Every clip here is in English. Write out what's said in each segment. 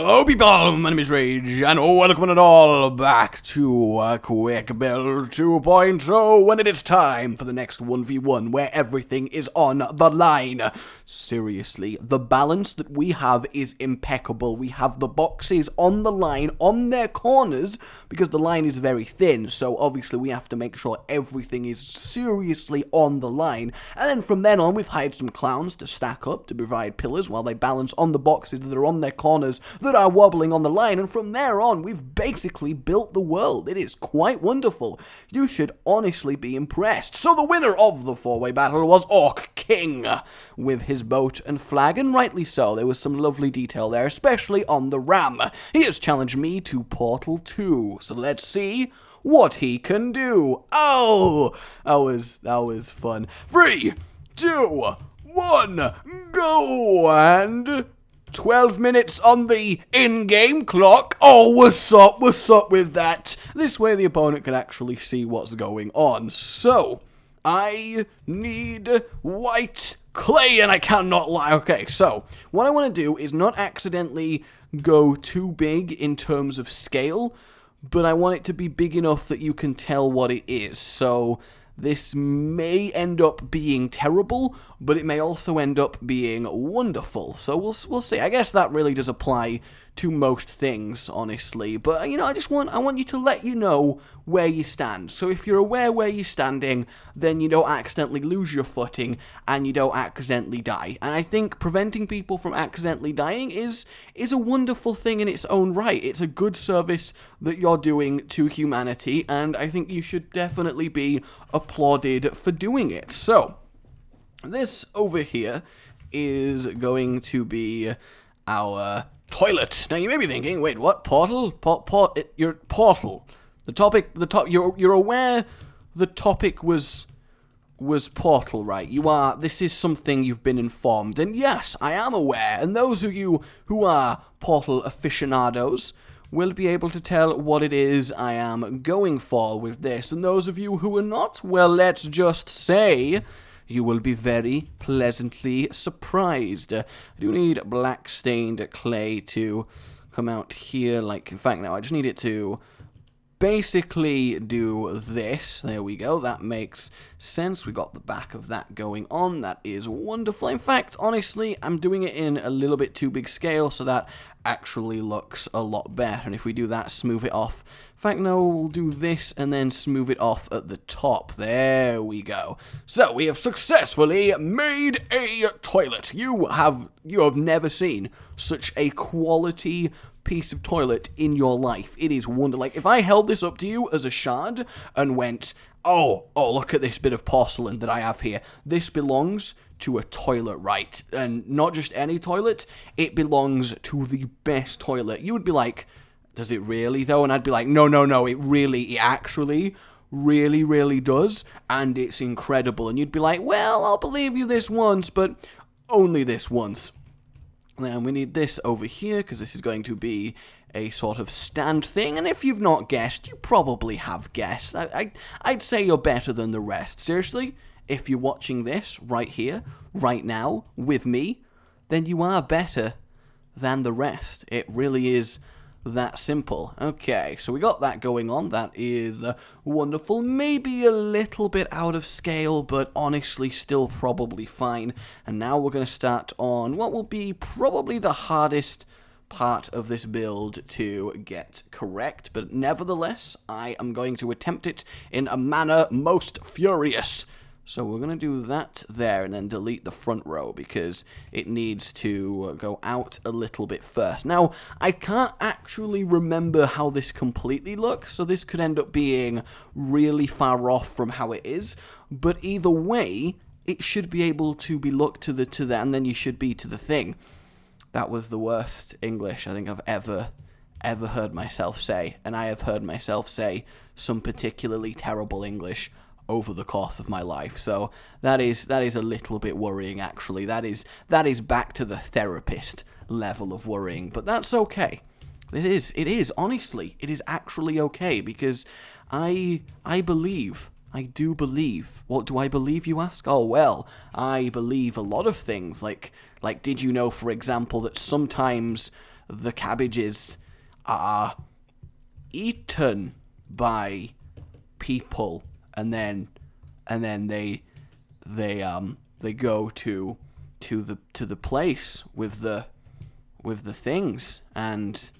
Hello people, my name is Rage, and welcome and all back to a quick build 2.0 when it is time for the next 1v1 where everything is on the line. Seriously, the balance that we have is impeccable. We have the boxes on the line, on their corners, because the line is very thin, so obviously we have to make sure everything is seriously on the line. And then from then on, we've hired some clowns to stack up to provide pillars while they balance on the boxes that are on their corners that are wobbling on the line, and from there on we've basically built the world. It is quite wonderful. You should honestly be impressed. So the winner of the four-way battle was Orc King with his boat and flag, and rightly so. There was some lovely detail there, especially on the ram. He has challenged me to Portal 2, so let's see what he can do. Oh, that was fun. 3, 2, 1, go! And 12 minutes on the in-game clock. Oh, what's up with that? This way the opponent can actually see what's going on. So, I need white clay, and I cannot lie. Okay, so, what I want to do is not accidentally go too big in terms of scale, but I want it to be big enough that you can tell what it is. So, this may end up being terrible, but it may also end up being wonderful. So we'll see. I guess that really does apply to most things, honestly. But, you know, I want you to let you know where you stand. So if you're aware where you're standing, then you don't accidentally lose your footing and you don't accidentally die. And I think preventing people from accidentally dying is a wonderful thing in its own right. It's a good service that you're doing to humanity, and I think you should definitely be applauded for doing it. So, this over here is going to be our toilet. Now you may be thinking, wait, what? Portal? Your portal. You're aware the topic was portal, right? This is something you've been informed, and yes, I am aware, and those of you who are portal aficionados will be able to tell what it is I am going for with this, and those of you who are not, well, let's just say you will be very pleasantly surprised. I do need black stained clay to come out here, in fact, no, I just need it to basically do this. There we go. That makes sense. We got the back of that going on. That is wonderful. In fact, honestly, I'm doing it in a little bit too big scale, so that actually looks a lot better. And if we do that, smooth it off. In fact, no, we'll do this and then smooth it off at the top. There we go. So we have successfully made a toilet. You have never seen such a quality piece of toilet in your life. It is wonderful. Like, if I held this up to you as a shard and went, oh, look at this bit of porcelain that I have here. This belongs to a toilet, right? And not just any toilet, it belongs to the best toilet. You would be like, does it really though? And I'd be like, no, it actually really does, and it's incredible. And you'd be like, well, I'll believe you this once, but only this once. Then we need this over here, because this is going to be a sort of stand thing, and if you've not guessed, you probably have guessed. I'd say you're better than the rest. Seriously, if you're watching this right here, right now, with me, then you are better than the rest. It really is that simple. Okay, so we got that going on. That is wonderful. Maybe a little bit out of scale, but honestly still probably fine. And now we're going to start on what will be probably the hardest part of this build to get correct, but nevertheless, I am going to attempt it in a manner most furious. So we're going to do that there and then delete the front row because it needs to go out a little bit first. Now, I can't actually remember how this completely looks, so this could end up being really far off from how it is, but either way, it should be able to be looked to the and then you should be to the thing. That was the worst English I think I've ever heard myself say, and I have heard myself say some particularly terrible English over the course of my life, so that is a little bit worrying. Actually, that is back to the therapist level of worrying, but that's okay. It is honestly, it is actually okay, because I do believe. What do I believe, you ask? Oh well, I believe a lot of things. Like did you know, for example, that sometimes the cabbages are eaten by people, and then they go to the place with the things, and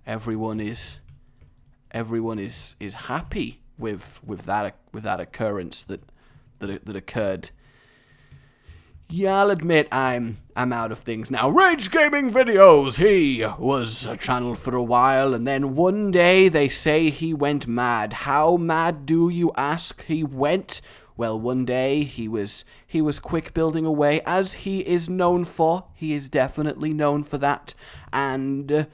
everyone is happy with that occurrence that occurred. Yeah, I'll admit I'm out of things now. Rage Gaming Videos, he was a channel for a while, and then one day they say he went mad. How mad, do you ask? He went, well, one day he was quick building away, as he is known for. He is definitely known for that, and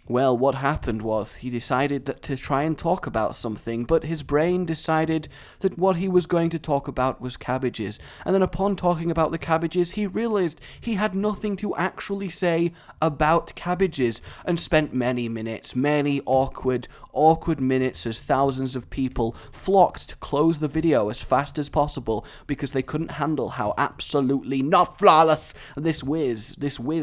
well, what happened was he decided that to try and talk about something, but his brain decided that what he was going to talk about was cabbages. And then upon talking about the cabbages, he realized he had nothing to actually say about cabbages, and spent many minutes, many awkward minutes, as thousands of people flocked to close the video as fast as possible because they couldn't handle how absolutely not flawless this whiz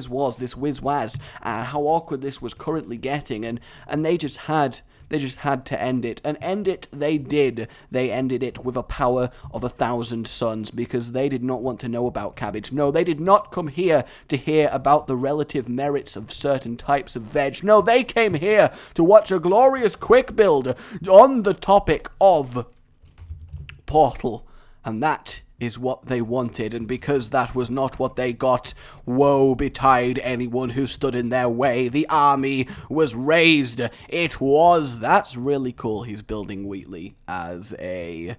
was, how awkward this was currently getting, and they just had to end it, and end it they did. They ended it with a power of 1,000 suns, because they did not want to know about cabbage. No, they did not come here to hear about the relative merits of certain types of veg. No, they came here to watch a glorious quick build on the topic of Portal, and that is what they wanted, and because that was not what they got, woe betide anyone who stood in their way. The army was raised. That's really cool. He's building Wheatley as a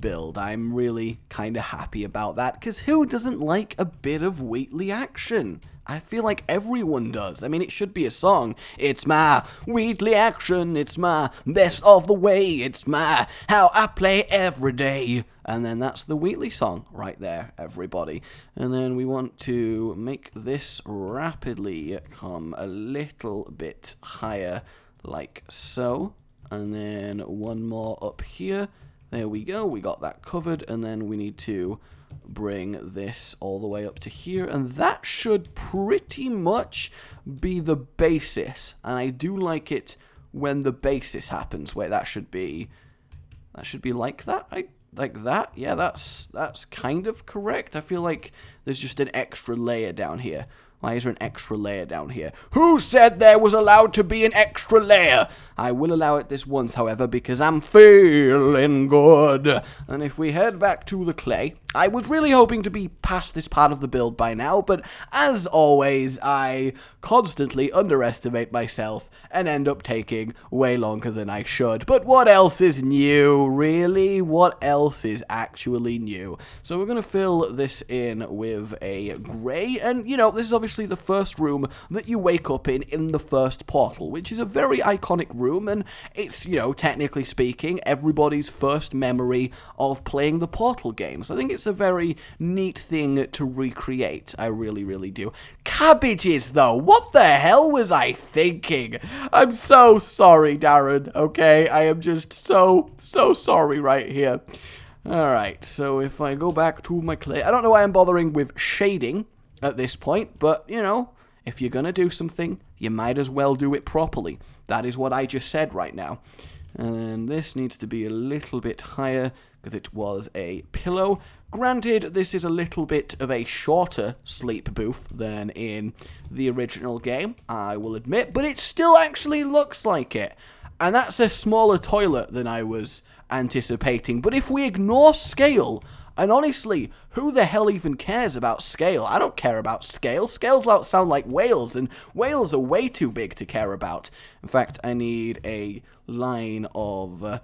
build. I'm really kind of happy about that, because who doesn't like a bit of Wheatley action? I feel like everyone does. I mean, it should be a song. It's my Wheatley action. It's my best of the way. It's my how I play every day. And then that's the Wheatley song right there, everybody. And then we want to make this rapidly come a little bit higher, like so. And then one more up here. There we go. We got that covered. And then we need to bring this all the way up to here, and that should pretty much be the basis. And I do like it when the basis happens. Wait, that should be like that. Like that. Yeah, that's kind of correct. I feel like there's just an extra layer down here. Why is there an extra layer down here? Who said there was allowed to be an extra layer? I will allow it this once, however, because I'm feeling good. And if we head back to the clay, I was really hoping to be past this part of the build by now, but as always, I constantly underestimate myself and end up taking way longer than I should. But what else is new, really? What else is actually new? So we're going to fill this in with a grey, and, you know, this is obviously the first room that you wake up in the first Portal, which is a very iconic room, and it's, you know, technically speaking, everybody's first memory of playing the Portal games. I think it's a very neat thing to recreate. I really, really do. Cabbages, though. What the hell was I thinking? I'm so sorry, Darren, okay? I am just so sorry right here. Alright, so if I go back to my clay, I don't know why I'm bothering with shading at this point, but, you know, if you're gonna do something, you might as well do it properly. That is what I just said right now. And this needs to be a little bit higher, because it was a pillow. Granted, this is a little bit of a shorter sleep booth than in the original game, I will admit, but it still actually looks like it. And that's a smaller toilet than I was anticipating. But if we ignore scale, and honestly, who the hell even cares about scale? I don't care about scale. Scales sound like whales, and whales are way too big to care about. In fact, I need a line of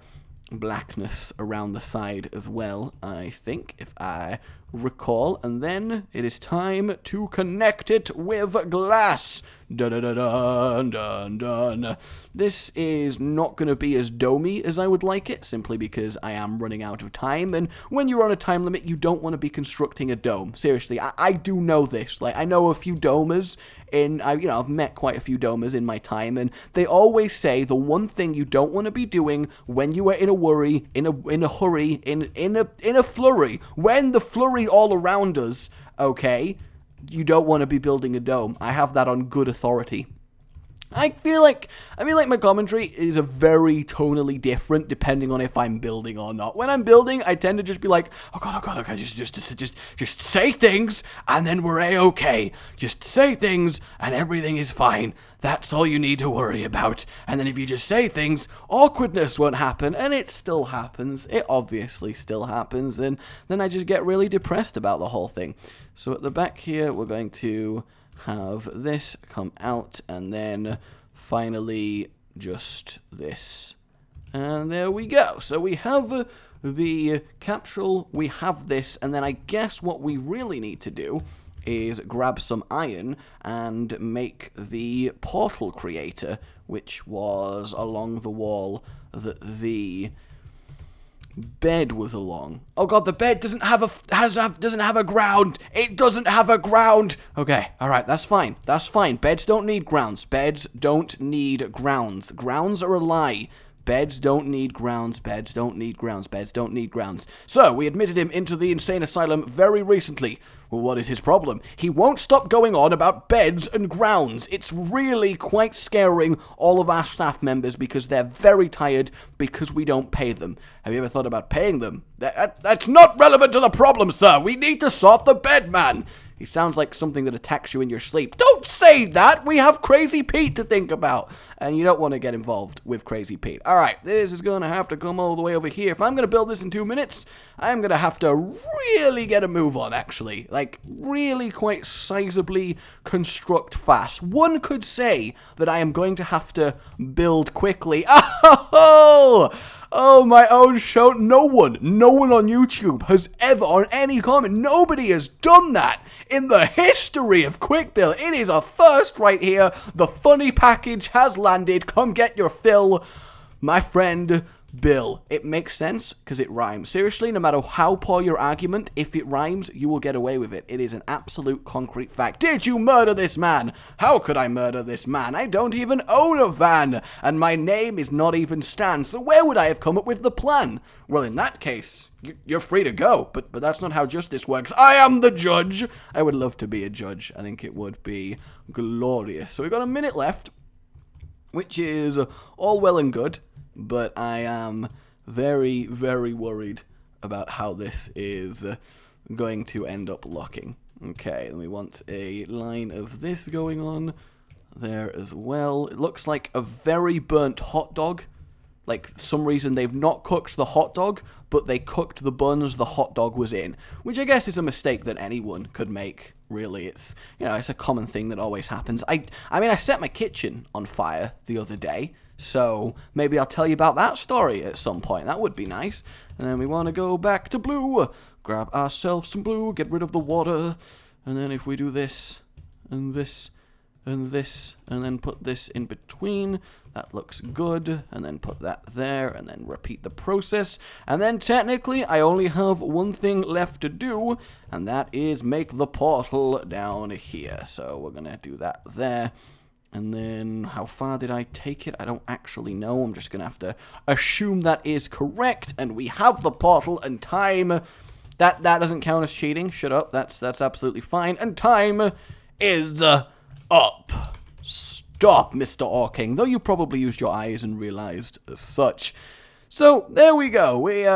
blackness around the side as well, I think, if I recall. And then it is time to connect it with glass. Dun dun dun dun dun. This is not going to be as domey as I would like it, simply because I am running out of time, and when you're on a time limit, you don't want to be constructing a dome. Seriously, I do know this. Like, I know a few domers I've met quite a few domers in my time, and they always say the one thing you don't want to be doing when you are in a worry, in a hurry, in a flurry, when the flurry all around us, okay, you don't want to be building a dome. I have that on good authority. I feel like my commentary is a very tonally different depending on if I'm building or not. When I'm building, I tend to just be like, oh god, just say things and then we're a-okay. Just say things and everything is fine. That's all you need to worry about. And then if you just say things, awkwardness won't happen, and it still happens. It obviously still happens, and then I just get really depressed about the whole thing. So at the back here, we're going to have this come out, and then finally just this. And there we go. So we have the capsule, we have this, and then I guess what we really need to do is grab some iron and make the portal creator, which was along the wall that the bed was along. Oh god, the bed doesn't have a ground. It doesn't have a ground. Okay, all right, that's fine. That's fine. Beds don't need grounds. Beds don't need grounds. Grounds are a lie. Beds don't need grounds. Beds don't need grounds. Beds don't need grounds. So, we admitted him into the insane asylum very recently. Well, what is his problem? He won't stop going on about beds and grounds. It's really quite scaring all of our staff members because they're very tired because we don't pay them. Have you ever thought about paying them? That's not relevant to the problem, sir. We need to sort the bed, man. He sounds like something that attacks you in your sleep. Don't say that! We have Crazy Pete to think about. And you don't want to get involved with Crazy Pete. Alright, this is going to have to come all the way over here. If I'm going to build this in 2 minutes, I'm going to have to really get a move on, actually. Like, really quite sizably construct fast. One could say that I am going to have to build quickly. Oh, my own show. No one on YouTube has ever, on any comment, nobody has done that in the history of Quick Build. It is a first right here. The funny package has landed. Come get your fill, my friend Bill. It makes sense because it rhymes. Seriously, no matter how poor your argument, if it rhymes, you will get away with it. It is an absolute concrete fact. Did you murder this man? How could I murder this man? I don't even own a van, and my name is not even Stan, so where would I have come up with the plan? Well, in that case, you're free to go, but that's not how justice works. I am the judge! I would love to be a judge. I think it would be glorious. So we've got a minute left, which is all well and good. But I am very, very worried about how this is going to end up looking. Okay, and we want a line of this going on there as well. It looks like a very burnt hot dog. Like, some reason they've not cooked the hot dog, but they cooked the buns the hot dog was in. Which I guess is a mistake that anyone could make, really. It's, you know, it's a common thing that always happens. I mean, I set my kitchen on fire the other day. So, maybe I'll tell you about that story at some point. That would be nice. And then we want to go back to blue. Grab ourselves some blue, get rid of the water. And then if we do this, and this, and this, and then put this in between, that looks good. And then put that there, and then repeat the process. And then technically, I only have one thing left to do, and that is make the portal down here. So, we're going to do that there. And then, how far did I take it? I don't actually know. I'm just going to have to assume that is correct. And we have the portal and time. That doesn't count as cheating. Shut up. That's absolutely fine. And time is up. Stop, Mr. Orking. Though you probably used your eyes and realized as such. So, there we go. It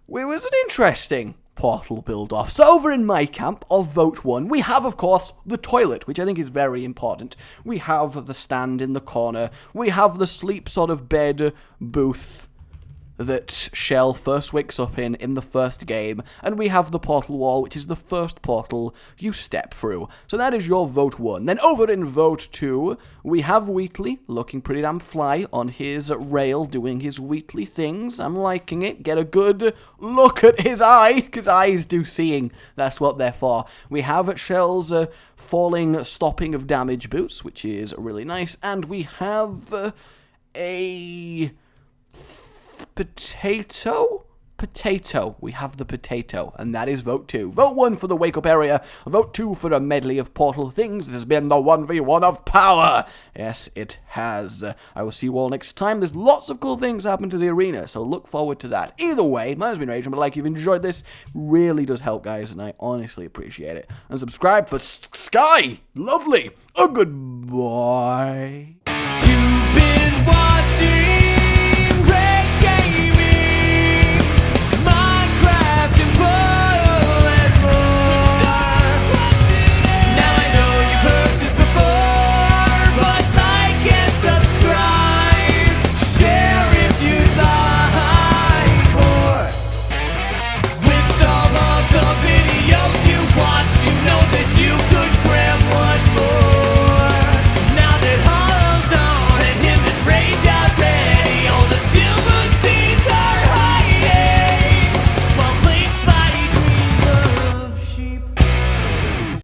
was an interesting portal build-off. So over in my camp of Vote 1, we have, of course, the toilet, which I think is very important. We have the stand in the corner. We have the sleep sort of bed booth that Shell first wakes up in the first game, and we have the portal wall, which is the first portal you step through. So that is your Vote 1. Then over in Vote 2, we have Wheatley, looking pretty damn fly on his rail, doing his Wheatley things. I'm liking it. Get a good look at his eye, because eyes do seeing. That's what they're for. We have Shell's falling, stopping of damage boots, which is really nice, and we have a potato? Potato. We have the potato, and that is Vote 2. Vote 1 for the wake-up area. Vote 2 for a medley of portal things. This has been the 1v1 of power. Yes, it has. I will see you all next time. There's lots of cool things happen to the arena, so look forward to that. Either way, mine has been Rage, but like you've enjoyed this, really does help, guys, and I honestly appreciate it. And subscribe for Sky. Lovely. A goodbye.